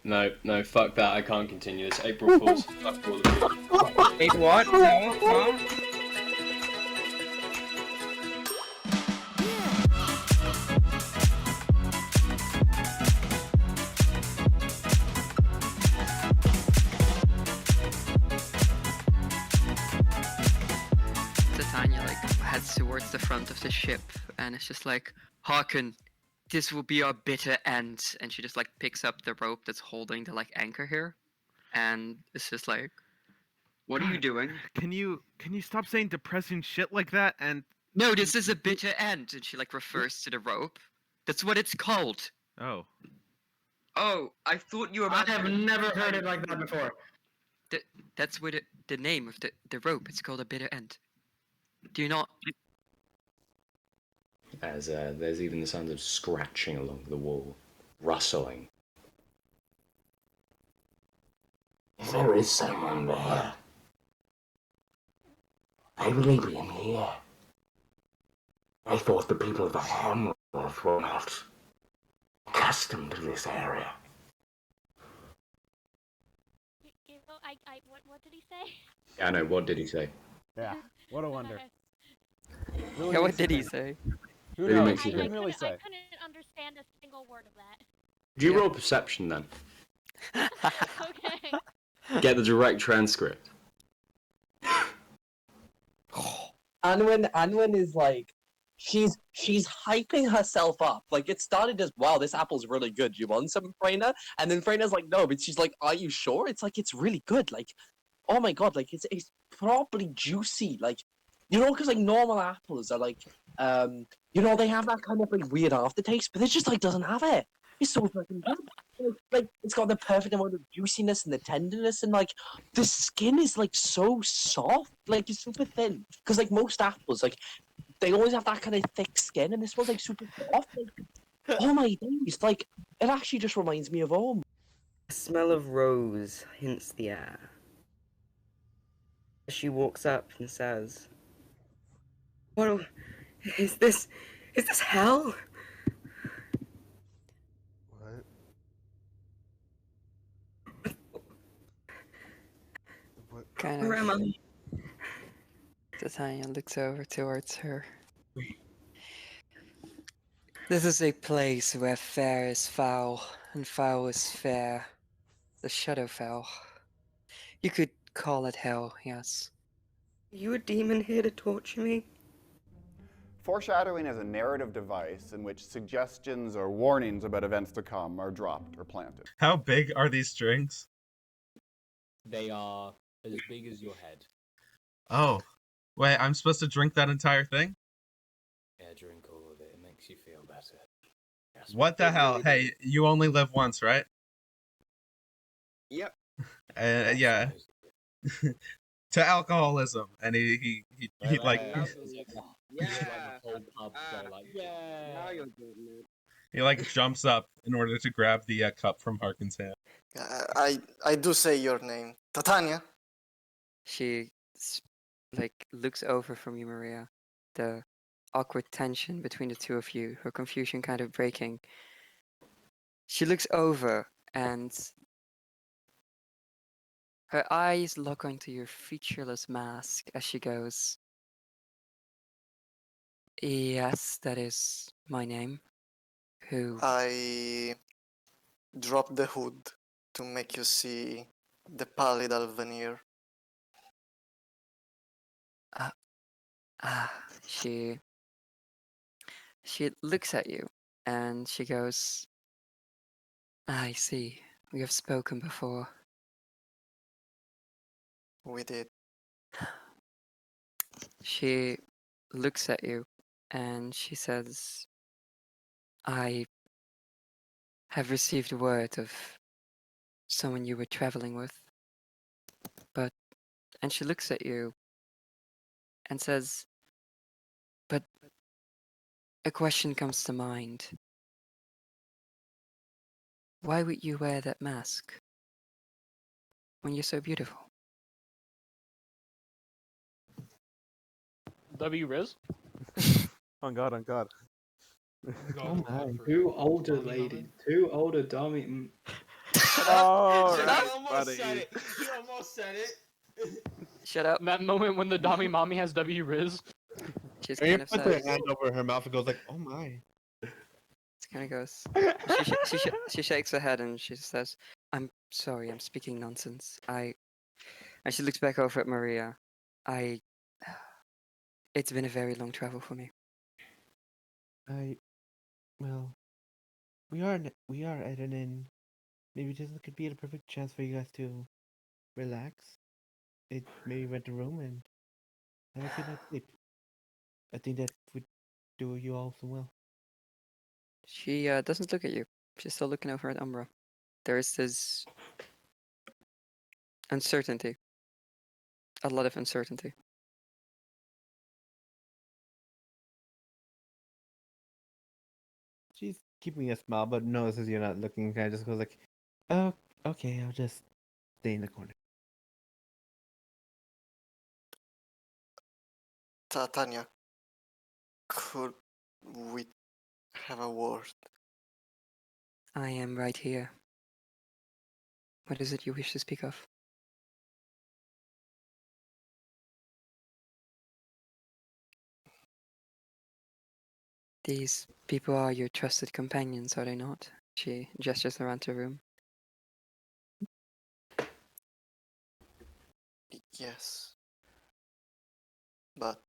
No, fuck that. I can't continue this. April Fools. Fuck all of you. Wait, what? No, huh? Titania heads towards the front of the ship and it's just like, hearken, this will be our bitter end. And she just picks up the rope that's holding the anchor here, and it's just like, what are you doing? Can you stop saying depressing shit like that? And No, this is a bitter end. And she refers to the rope. That's what it's called. oh, Oh, I thought you were I about have to... never heard it like that before. That's what the name of the rope. It's called a bitter end. Do you not? As there's even the sounds of scratching along the wall, rustling. There is someone there. I believe him here. I thought the people of the Hamlet were not accustomed to this area. What did he say? Yeah, I know. What did he say? Yeah, what a wonder. Really Yeah, what makes you did he think. say? Who Really knows? makes you Who think. can really I say? couldn't understand a single word of that. Do you Yeah. roll perception then? Okay. Get the direct transcript. Anwen is like, she's hyping herself up. Like, it started as, wow, this apple's really good. You want some, Freyna? And then Freyna's like, no, but she's like, are you sure? It's like, it's really good. Like, oh my god, like, it's properly juicy. Like, you know, because normal apples are they have that kind of weird aftertaste, but it just doesn't have it. It's so fucking good. It's got the perfect amount of juiciness and the tenderness, and the skin is so soft, it's super thin. Because most apples, they always have that kind of thick skin, and this one's super soft. Oh my days! It actually just reminds me of home. The smell of rose hints the air. She walks up and says, "What is this? Is this hell?" Kind Where am of. I? Titania looks over towards her. This is a place where fair is foul, and foul is fair. The Shadowfell. You could call it hell, yes. Are you a demon here to torture me? Foreshadowing is a narrative device in which suggestions or warnings about events to come are dropped or planted. How big are these strings? They are as big as your head. Oh, wait, I'm supposed to drink that entire thing? Yeah, drink all of it. It makes you feel better. Yes, What the hell? Hey, you only live once, right? Yep. Yeah. To alcoholism, and he like yeah. Now you're getting it. he jumps up in order to grab the cup from Harkin's hand. I do say your name, Titania. She looks over from you, Maria. The awkward tension between the two of you, her confusion kind of breaking. She looks over and her eyes lock onto your featureless mask as she goes, "Yes, that is my name." Who? I drop the hood to make you see the pallidal veneer. She looks at you and she goes, "I see. We have spoken before." We did. She looks at you and she says, "I have received word of someone you were traveling with, but..." And she looks at you and says, "But a question comes to mind. Why would you wear that mask when you're so beautiful?" W Riz? on God, on God. Oh my, two older ladies, two older dummy. Oh, Shut that's up. funny. He almost said it. Shut up. That moment when the Dami Mommy has W Riz. She's And you kind of put her says. hand over her mouth and goes like, "Oh my." She kind of goes. She shakes her head and she says, "I'm sorry. I'm speaking nonsense. I." And she looks back over at Maria. I. It's been a very long travel for me. Well, we are at an inn. Maybe this could be the perfect chance for you guys to relax. Maybe rent a room and have a good night's sleep. I think that would do you all some well. She doesn't look at you. She's still looking over at Umbra. There is this uncertainty. A lot of uncertainty. She's keeping a smile, but notices you're not looking. Kind of just goes like, "Oh, okay. I'll just stay in the corner." Tanya, could we have a word? I am right here. What is it you wish to speak of? These people are your trusted companions, are they not? She gestures around the room. Yes. But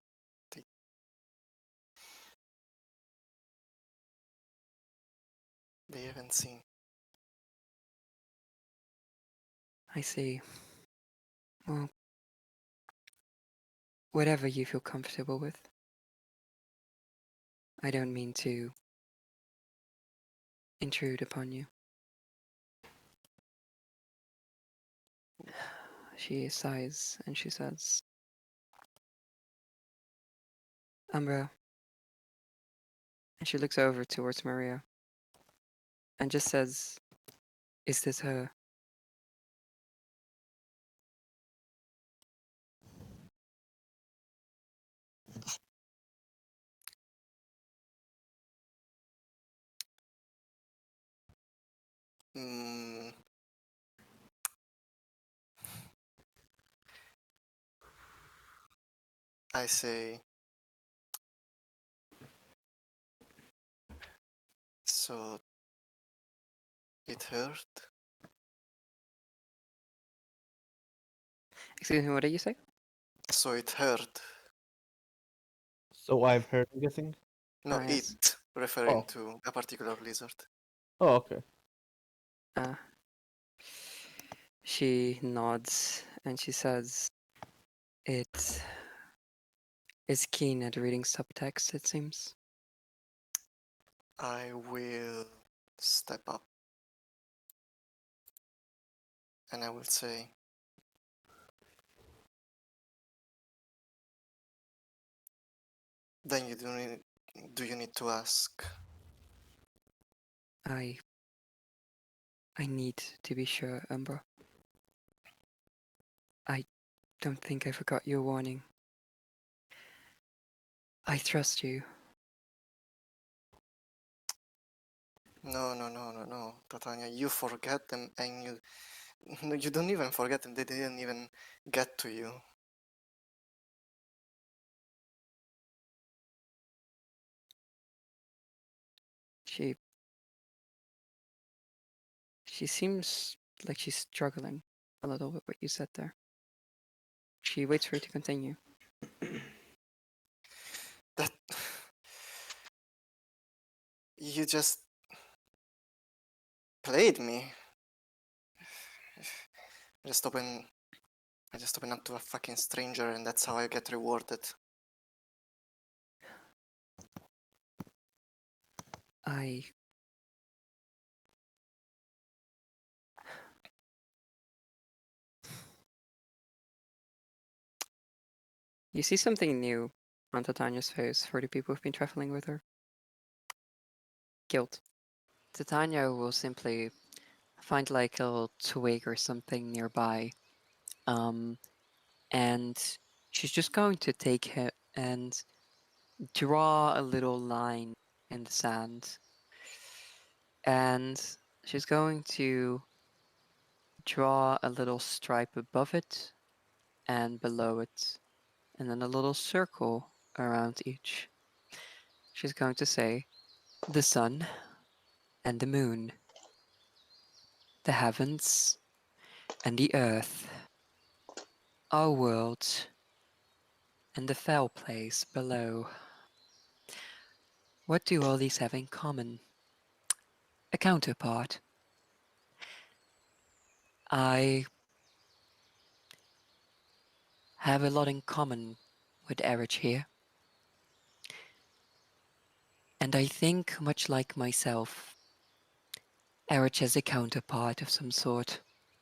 they haven't seen. I see. Well, whatever you feel comfortable with. I don't mean to intrude upon you. She sighs and she says, Umbra. And she looks over towards Maria and just says, is this her? Mm, I say. So it hurt? Excuse me, what did you say? So it hurt. So I've heard. I'm guessing. No, yes. it, referring Oh. to a particular lizard. Oh, okay. She nods and she says, it is keen at reading subtext, it seems. I will step up and I will say, then do you need to ask? I need to be sure, Umbra. I don't think I forgot your warning. I trust you. No, Titania, you forget them and you don't even forget them, they didn't even get to you. She seems like she's struggling a little with what you said there. She waits for you to continue. That you just played me. I just open up to a fucking stranger and that's how I get rewarded. You see something new on Titania's face for the people who've been traveling with her. Guilt. Titania will simply find like a little twig or something nearby. And she's just going to take it and draw a little line in the sand. And she's going to draw a little stripe above it and below it, and then a little circle around each. She's going to say, the sun and the moon, the heavens and the earth, our world and the foul place below. What do all these have in common? A counterpart. I have a lot in common with Erich here. And I think, much like myself, Erich has a counterpart of some sort.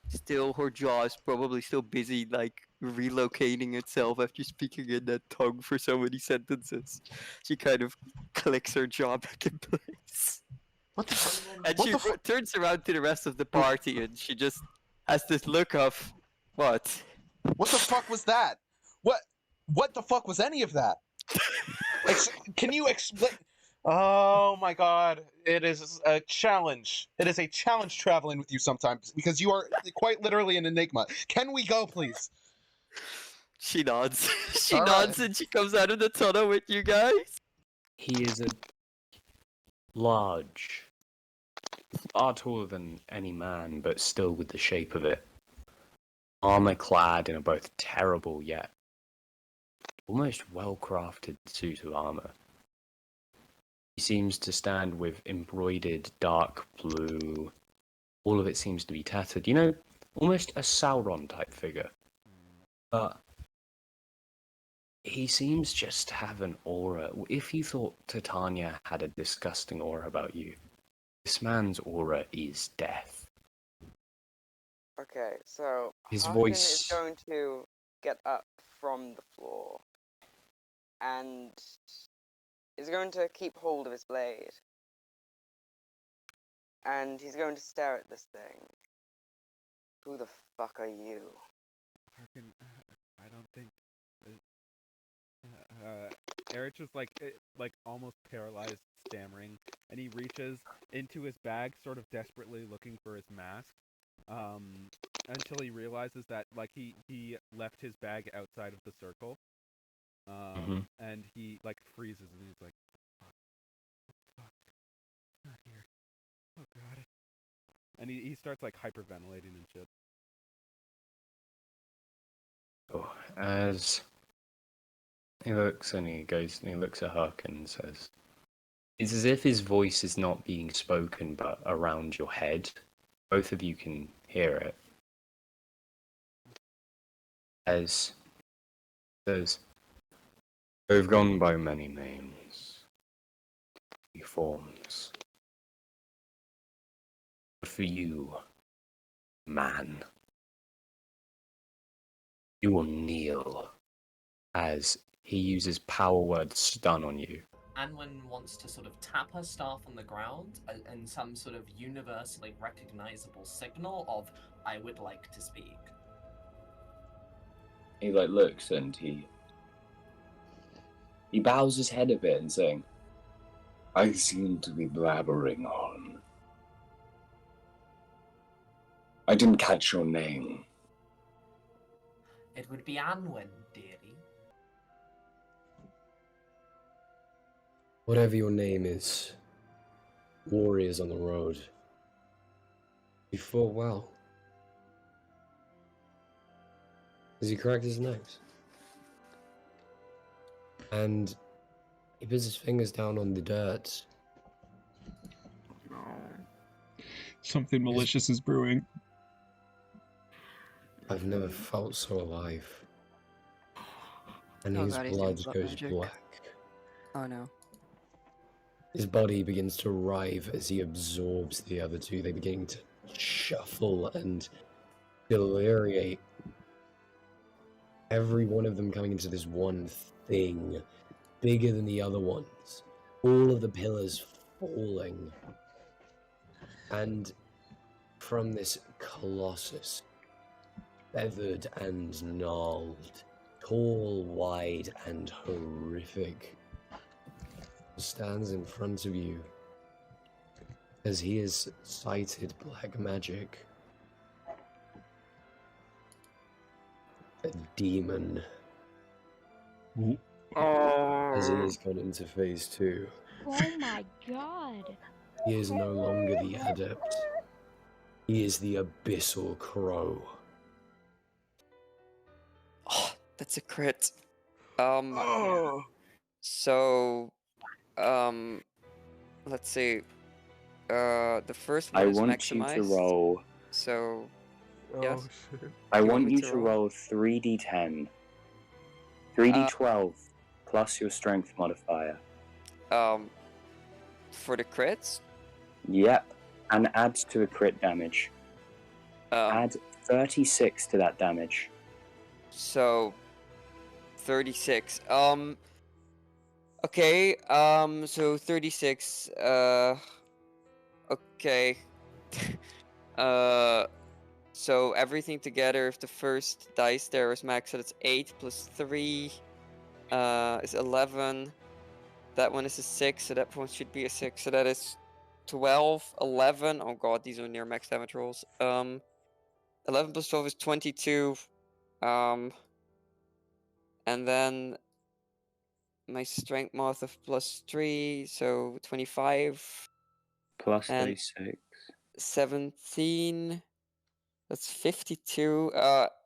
Still, her jaw is probably still busy, like, relocating itself after speaking in that tongue for so many sentences. She kind of clicks her jaw back in place. What the And she turns around to the rest of the party and she just has this look of, what? What the fuck was that? What the fuck was any of that? Can you explain? Oh my god, it is a challenge. It is a challenge traveling with you sometimes because you are quite literally an enigma. Can we go, please? She nods. She All nods right. and she comes out of the tunnel with you guys. He is a large, far taller than any man, but still with the shape of it. Armor clad in a both terrible yet almost well-crafted suit of armor. He seems to stand with embroidered dark blue. All of it seems to be tattered. You know, almost a Sauron type figure. But he seems just to have an aura. If you thought Titania had a disgusting aura about you, this man's aura is death. Okay, so His Harkin voice- is going to get up from the floor and is going to keep hold of his blade. And he's going to stare at this thing. Who the fuck are you? Harkin, I don't think. Erich is like almost paralyzed, stammering, and he reaches into his bag, sort of desperately looking for his mask, until he realizes that like he left his bag outside of the circle, and he like freezes and he's like, fuck, it's not here. Oh god. And he starts like hyperventilating and shit. Oh, as he looks and he goes and he looks at Harkin and says, it's as if his voice is not being spoken but around your head. Both of you can hear it. As says, they've gone by many names, many forms. But for you, man, you will kneel as he uses power word stun on you. Anwen wants to sort of tap her staff on the ground in some sort of universally recognizable signal of, I would like to speak. He looks and he bows his head a bit and saying, I seem to be blabbering on. I didn't catch your name. It would be Anwen, dearie. Whatever your name is, warriors on the road. You fought well. As he cracked his nose. And he puts his fingers down on the dirt. Something malicious is brewing. I've never felt so alive. And Oh his god, he's blood doing blood goes magic. black. Oh no. His body begins to writhe as he absorbs the other two. They begin to shuffle and deliriate. Every one of them coming into this one thing, bigger than the other ones. All of the pillars falling. And from this colossus, feathered and gnarled, tall, wide, and horrific, stands in front of you as he has sighted black magic a demon as he has gone into phase 2. Oh my god. He is no longer the adept. He is the abyssal crow. Oh, that's a crit. Oh. So, let's see. The first I one is want you maximized. to roll. So, Oh yes. shit. I You want want me you to to roll? roll 3d10. 3d12 plus your strength modifier. For the crits, Yep. And add to the crit damage. Add 36 to that damage. so 36. Okay. So 36. Okay. So everything together, if the first dice there is max, so that's 8 plus 3 is 11. That one is a 6, so that one should be a 6. So that is 12, 11. Oh god, these are near max damage rolls. 11 plus 12 is 22. And then my strength mod of plus 3, so 25. Plus And 36. 17. That's 52.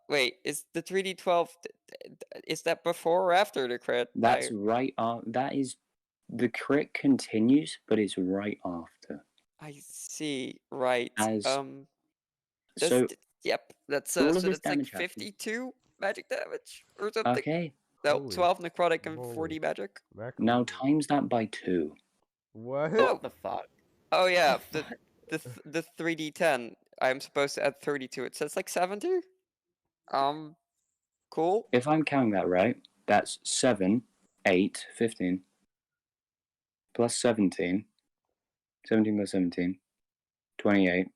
Wait, is the 3d12, is that before or after the crit? That's right. That is. The crit continues, but it's right after. I see. Right. As That's, so, yep. That's all of so this that's like damage happens. 52 magic damage or something. Okay. No, Holy 12 necrotic and moly. 40 magic. Now times that by 2. What? Oh, the fuck? oh yeah. The 3d10. I'm supposed to add 30 to it, so it's like 70. Cool. If I'm counting that right, that's 7, 8, 15. Plus 17. 17 plus 17. 28.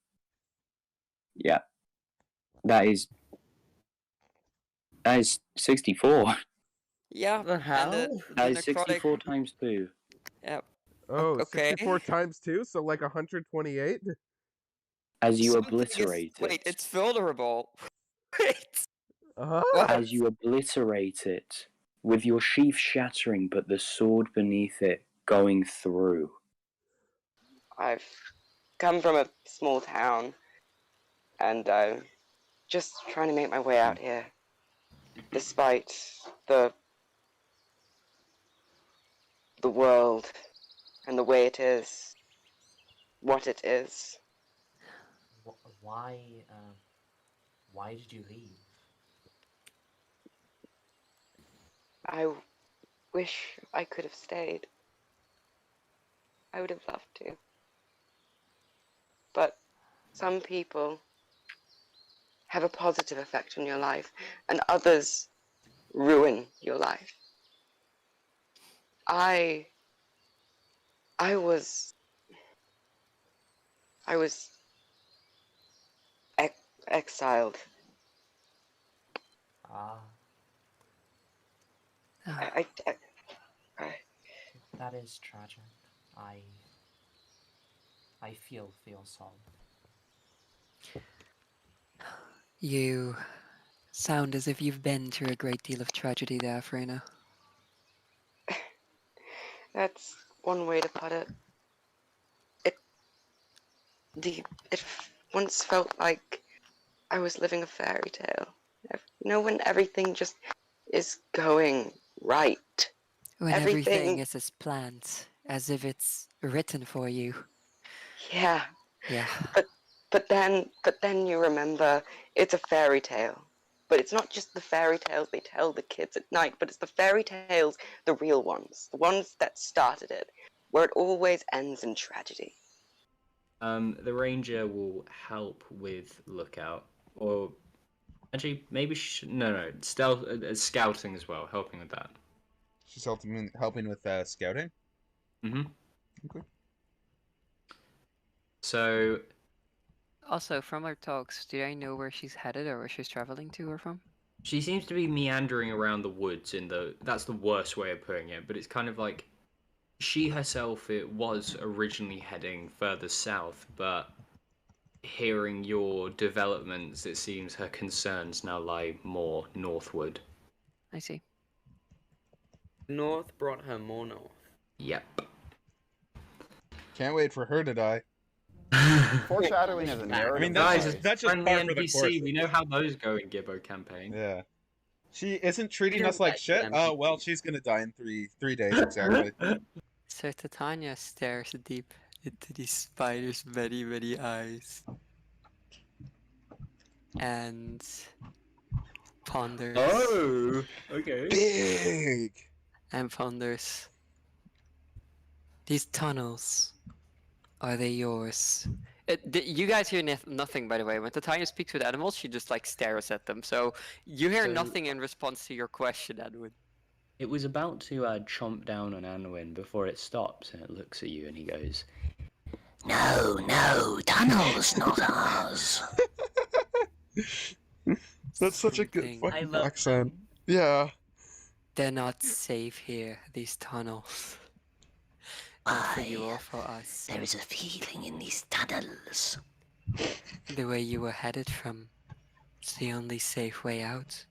Yeah. That is 64. Yeah. The hell? That is 64 times 2. Yep. Oh, Okay. 64 times 2, so like 128? As you Something obliterate is, wait, it. it's vulnerable. Wait. Uh-huh. What? As you obliterate it, with your sheath shattering, but the sword beneath it going through. I've come from a small town, and I'm just trying to make my way out here, despite the world and the way it is, what it is. Why? Why did you leave? I wish I could have stayed. I would have loved to. But some people have a positive effect on your life, and others ruin your life. I was exiled. Ah, I that is tragic. I feel for your soul. You sound as if you've been through a great deal of tragedy there, Freyna. That's one way to put it. It once felt like I was living a fairy tale. You know, when everything just is going right. When everything is as planned, as if it's written for you. Yeah. Yeah. But then you remember it's a fairy tale. But it's not just the fairy tales they tell the kids at night, but it's the fairy tales, the real ones, the ones that started it, where it always ends in tragedy. The ranger will help with lookout, or actually maybe no, stealth, scouting as well, helping with that. She's helping with scouting. Mhm. Okay. So Also, from our talks, do I know where she's headed or where she's traveling to or from? she seems to be meandering around the woods that's the worst way of putting it, but it's kind of like she herself, it was originally heading further south, but hearing your developments, it seems her concerns now lie more northward. I see. North brought her more north. Yep. Can't wait for her to die. Foreshadowing is a I narrative mean, device. that's just Friendly par for the course. NPC. We know how those go in Gibbo campaign. Yeah. She isn't treating You us don't like like shit. them. Oh well, she's gonna die in three days exactly. So Titania stares deep into the spider's many, many eyes. And ponders. Oh, okay. Big. And ponders. These tunnels, are they yours? You guys hear nothing, by the way. When Titania speaks with animals, she just like stares at them. So you hear So- nothing in response to your question, Edwin. It was about to chomp down on Anwin before it stops, and it looks at you and he goes, No, tunnels, not ours. That's such a good Something. fucking accent. Yeah. They're not safe here, these tunnels. Not for you or for us. There is a feeling in these tunnels. The way you were headed from is the only safe way out.